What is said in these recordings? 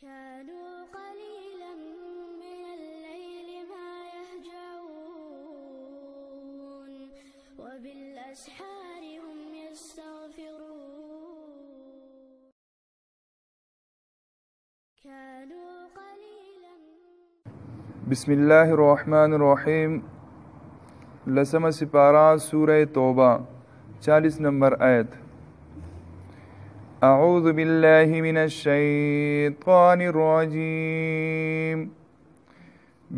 كانوا قليلا من الليل ما يهجعون وبالأسحار هم يستغفرون كانوا قليلا. بسم الله الرحمن الرحیم. لسم سپارہ سورہ توبہ 40 نمبر آیت. اعوذ باللہ من الشیطان الرجیم.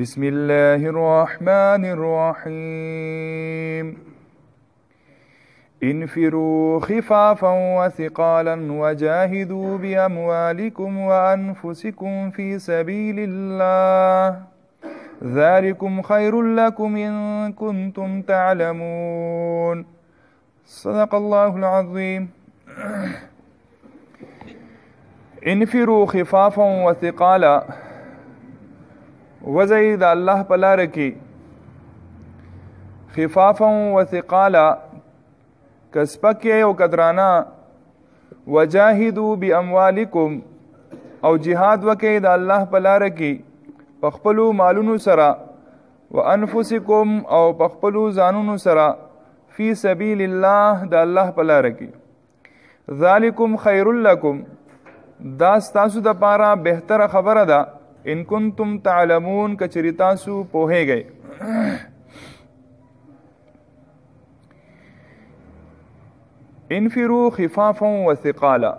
بسم اللہ الرحمن الرحیم. انفروا خفافا وثقالا وجاهدوا بأموالكم وأنفسكم في سبيل الله ذلكم خير لكم إن كنتم تعلمون. صدق الله العظيم. انفروا خفافا وثقالا. وزید الله پلار کی خفافا وثقالا کسپکی او قدرانا. وجاهدوا باموالکم او جهاد وکي د الله پلار کی پخپلو مالونو سرا. وانفسکم او پخپلو ځانونو سرا. فی سبیل الله د الله پلار کی. ذالکم خیر لکم دا ستاسو د پاره بهتره خبره ده. ان کنتم تعلمون کچری تاسو پوهیږئ. انفروا خفافا وثقالا.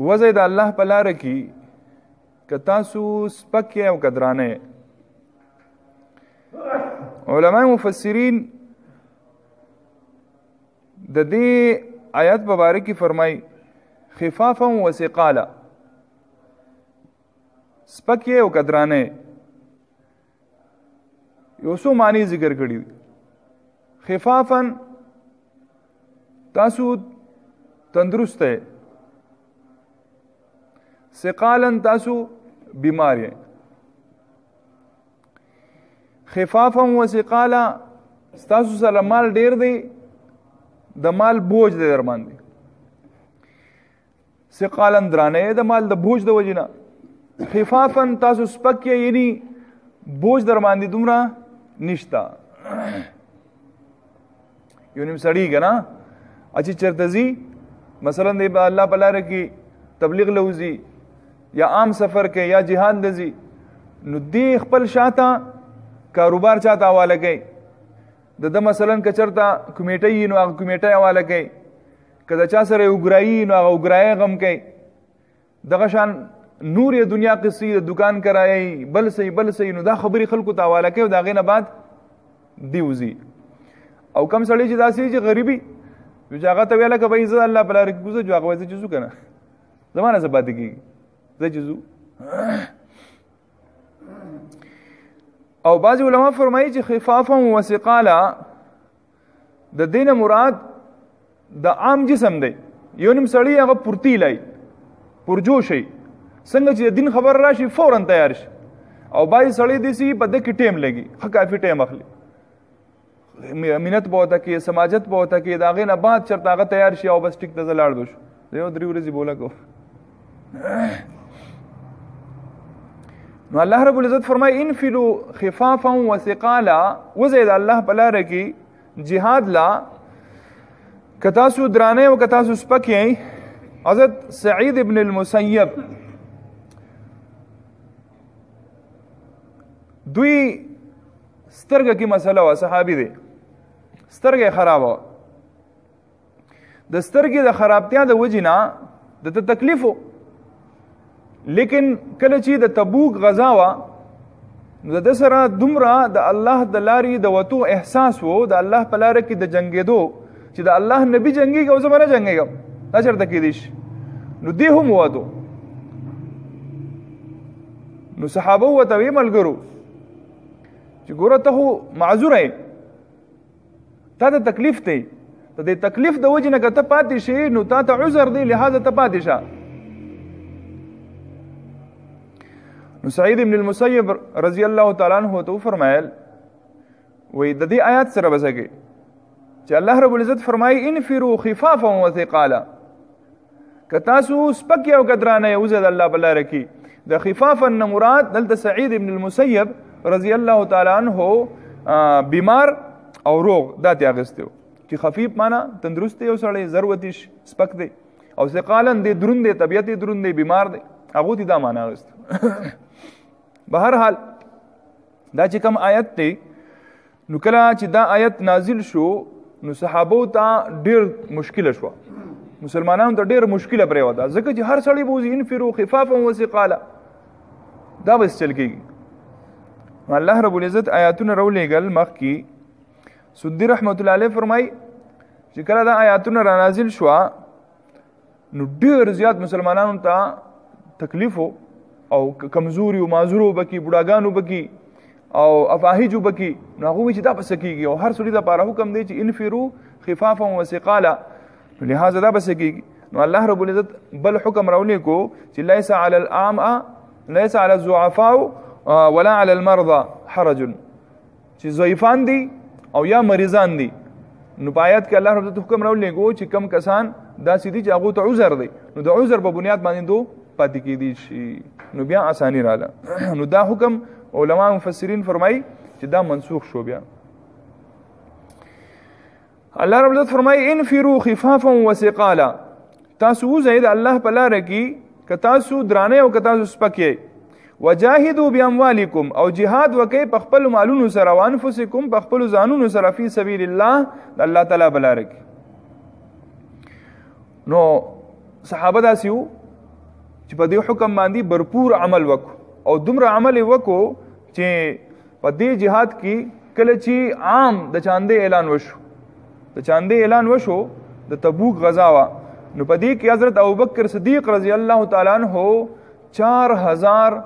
وزید الله پلار کی که تاسو سپک او قدرانه. علماء مفسرین د دې آیات مبارکی فرمای خفافا وثقالا سپک او قدرانه یو څو معنی ذکر کړی. خفافا تاسو تندرست ہے. ثقالا تاسو بیمار ہے. خفافا وثقالا تاسو سره مال ډیر دی د مال بوج دی در باندې. ثقالا درانه د مال د بوج د وجنه. خفافا تاسو سپک یعنی بوج در باندې دومره نشتا. یو نیم سړی کنا اچھی چرتزی مثلا دی الله پلار کی تبلیغ لوزی یا عام سفر کې یا جهاد لزی نو دی خپل شاته کاروبار چاته حواله کوي. د مثلا کچرتا کمیټه نو هغه کمیټه حواله کوي. کله چا سره وګرایي نو هغه وګرایي غم کوي. دغه شان نور دنیا قصې دکان کرایي بل سي نو دا خبري خلکو ته حواله کوي. دا غینه بعد دیوزی او کم سړی چې داسې چې غریبي چې هغه ته ویله که به زه الله په لاره کې کوزه جو هغه وایي زه چې ځو که نه زمانه څه پاتې کېږي زه چې ځو. او بعضې علما فرمایي چې خفافا وثقالا د دې نه مراد د عام جسم دی. یو نیم سړی هغه پورتی لای پرجوش وي څنګه چې د دین خبر راشي فورا تیار شي. او بعضې سړی داسې په ده کې ټیم لګي ښه کافي ټیم اخلي منت به ورته کې سماجت به ورته کې د هغې نه بعد چېرته هغه تیار شي او بس ټیک ته زه لاړ به شو زه یو 3 ورځې بوله کوم. نو الله رب العزت فرمایي انفروا خفافا وثقالا. وزید الله په لاره کې جهاد لا که تاسو درانه او که تاسو سپک یئ. حضرت سعید ابن المسیب دوی سترګه کې مسله وه. صحابي دی سترګه خراب وه. د سترګې د خرابتیا د وجې نه د تکلیف و. لیکن کله چې د تبوک غزا وه نو د ده سره دومره د الله د لارې د وتو احساس و د الله په لاره کې د جنګېدو چې د الله نبي جنګېږي او زه به نه جنګېږم دا چېرته کېدی شي. نو دی هم ووتو. نو صحابه ورته ویې ملګرو چې ګوره ته خو معذوره یې تا ته تکلیف دی د دې تکلیف د وجې نه که ته پاتې شي نو تا ته عذر دی لہذا ته پاتې شه. نو سعید ابن المسیب رضی الله تعالی عنہ ته فرمایل وی د دې آیات سره بسګي چې الله رب العزت فرمایي انفروا خفافا وثقالا که تاسو سپک او کدرانه یوزه د الله په لاره کې د خفافا نه مراد دلته سعید ابن المسیب رضی الله تعالی عنہ بیمار او روغ دا ته اغستو چې خفیف معنا تندرست یو سړی ضرورتش سپک دی او ثقالن دی دروند دی طبیعت دروند دی بیمار دی هغه دې دا معنا اغست بهر حال دا چې کوم آیت دی نو کله چې دا آیت نازل شو نو صحابو ته ډیر مشکل شو مسلمانانو ته ډیر مشکل پرې ودا ځکه چې هر سړی بوزي انفرو خفافا وثقالا دا بس چل کېږي الله رب العزت آیاتونه راولېږل مخکې سدي رحمت الله علیه فرمای چې کله دا آیاتونه را نازل شو نو ډیر زیات مسلمانانو ته تکلیف او کمزوري او معذورو بکی بډاګانو بکی او افاهجو بکی نو هغه چې دا پس کېږي او هر سړي د لپاره حکم دی چې انفرو خفافا وثقالا لہذا دا بس کېږي نو الله رب العزت بل حکم راولې کو چې ليس على الاعمى ليس على الضعفاء ولا على المرضى حرج چې ضعیفان دي او یا مریضان دي نو پایت کې الله رب العزت حکم راولې کو چې کم کسان دا سیدي چې هغه ته عذر دی نو د عذر په بنیاد باندې دو پاتې کېدي شي نو بیا اسانی رااله نو دا حکم علما مفسرین فرمای چې دا منسوخ شو بیا الله رب العزت فرمای انفروا خفافا وثقالا تاسو زید الله په لار کې ک تاسو درانه او ک تاسو سپکې وجاهدوا باموالکم او جهاد وکي په خپل مالونو سره او انفسکم په خپل ځانونو سره فی سبیل الله الله تعالی بلاره کې نو صحابه داسیو چې په دې حکم باندې भरपूर عمل وکړو او دومره عمل وکړو چې په دې جهاد کې کله چې عام د چاندې اعلان وشو د تبوک غزا وا نو په دې کې حضرت ابوبکر صدیق رضی الله تعالی عنہ 4000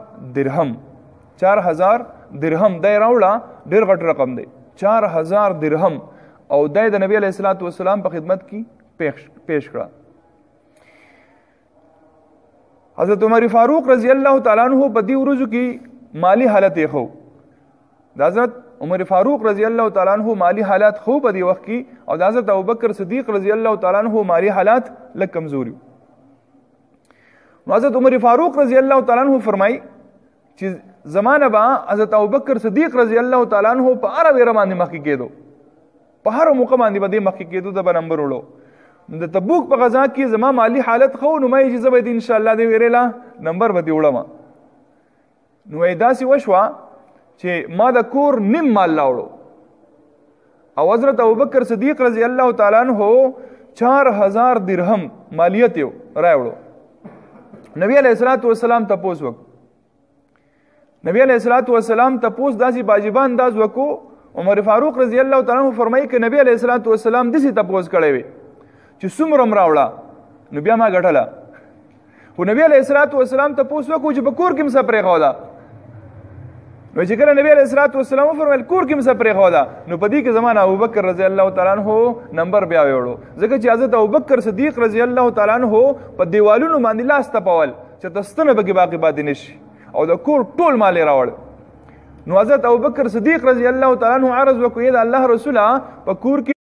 درهم د راوړه ډېر غټ رقم دی 4000 درهم او د نبی علیہ الصلوۃ والسلام په خدمت کې پیش کړه حضرت عمر فاروق رضی الله تعالی عنہ په دې ورځو کې مالی حالت یې خو د حضرت عمر فاروق رضی الله تعالی عنہ مالی حالات خو په دې وخت کې او د حضرت ابوبکر صدیق رضی الله تعالی عنہ مالی حالات لږ کمزوري حضرت عمر فاروق رضی الله تعالی عنہ فرمای چې زمانه با حضرت ابوبکر صدیق رضی الله تعالی عنہ په هر ویره باندې مخکې کېدو په هر موقع باندې باندې مخکې کېدو د نمبر وړو د تبوک په غزا کې زما مالی حالت خو نو مې چې زبې ان شاء الله دې ویریلا نمبر به دی وړم نو ایداسي وشوا چې ما د کور نیم مال لاوړو او حضرت ابوبکر صدیق رضی الله تعالی عنہ 4000 درهم مالیت یو راوړو نبی علیہ الصلوۃ والسلام تپوس وک نبی علیہ الصلوۃ والسلام تپوس داسي واجبان انداز وکو عمر فاروق رضی الله تعالی عنہ فرمایي چې نبی علیہ الصلوۃ والسلام دسی تپوس کړي وي چې څومره راوړه نو بیا ما غټله خو نبی علیہ الصلوۃ والسلام تپوس وکو چې په کور کې مس پرې خو دا نو چې کله نبی علیہ الصلوۃ والسلام فرمایل کور کې مس پرې خو دا نو په دې کې زمانہ ابوبکر رضی الله تعالی عنہ نمبر بیا وړو ځکه چې حضرت ابوبکر صدیق رضی الله تعالی عنہ په دیوالونو باندې لاس تپول چې تستنه به باقی باندې نشي او د کور ټول مال راوړ نو حضرت ابوبکر صدیق رضی الله تعالی عنہ عرض وکړ د الله رسوله په کور کې